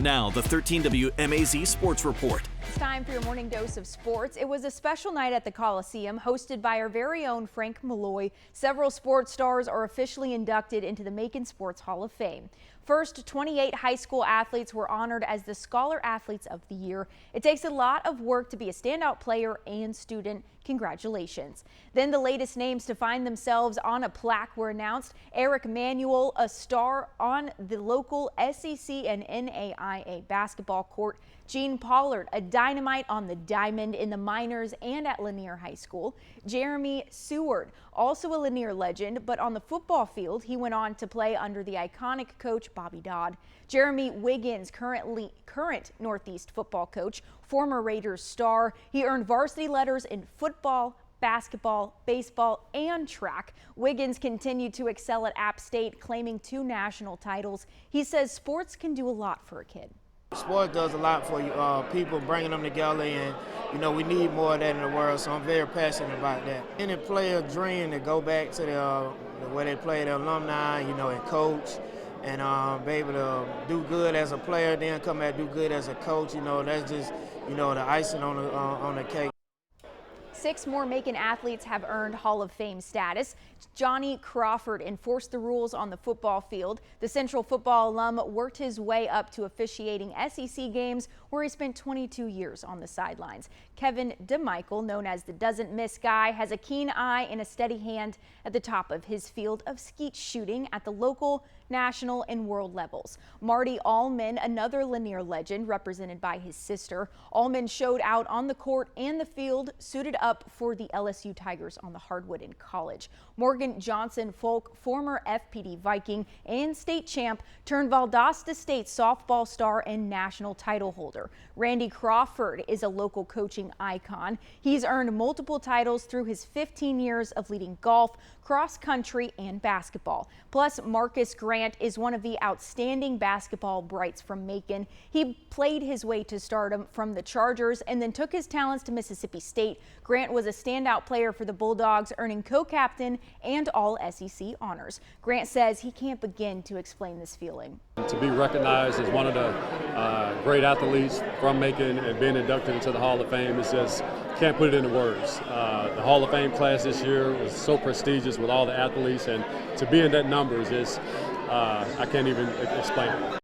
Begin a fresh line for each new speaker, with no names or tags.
Now, the 13 WMAZ Sports Report.
It's time for your morning dose of sports. It was a special night at the Coliseum, hosted by our very own Frank Malloy. Several sports stars are officially inducted into the Macon Sports Hall of Fame. First, 28 high school athletes were honored as the Scholar Athletes of the Year. It takes a lot of work to be a standout player and student. Congratulations. Then the latest names to find themselves on a plaque were announced. Eric Manuel, a star on the local SEC and NAIA basketball court. Gene Pollard, a dynamite on the diamond in the minors and at Lanier High School. Jeremy Seward, also a Lanier legend, but on the football field, he went on to play under the iconic coach Bobby Dodd. Jeremy Wiggins, current Northeast football coach, former Raiders star. He earned varsity letters in football, basketball, baseball, and track. Wiggins continued to excel at App State, claiming 2 national titles. He says sports can do a lot for a kid.
Sport does a lot for you, people, bringing them together, and we need more of that in the world, so I'm very passionate about that. Any player dream to go back to the where they play, the alumni, and coach, and be able to do good as a player, then come back and do good as a coach. That's just the icing on the cake.
6 more Macon athletes have earned Hall of Fame status. Johnny Crawford enforced the rules on the football field. The Central football alum worked his way up to officiating SEC games, where he spent 22 years on the sidelines. Kevin DeMichael, known as the Doesn't Miss Guy, has a keen eye and a steady hand at the top of his field of skeet shooting at the local, national, and world levels. Marty Allman, another Lanier legend, represented by his sister. Allman showed out on the court and the field, suited up for the LSU Tigers on the hardwood in college. Morgan Johnson Folk, former FPD Viking and state champ, turned Valdosta State softball star and national title holder. Randy Crawford is a local coaching icon. He's earned multiple titles through his 15 years of leading golf, cross country, and basketball. Plus, Marcus Grant is one of the outstanding basketball brights from Macon. He played his way to stardom from the Chargers and then took his talents to Mississippi State. Grant was a standout player for the Bulldogs, earning co-captain and all SEC honors. Grant says he can't begin to explain this feeling.
To be recognized as one of the great athletes from Macon and being inducted into the Hall of Fame is just, can't put it into words. The Hall of Fame class this year was so prestigious with all the athletes, and to be in that number is just, I can't even explain it.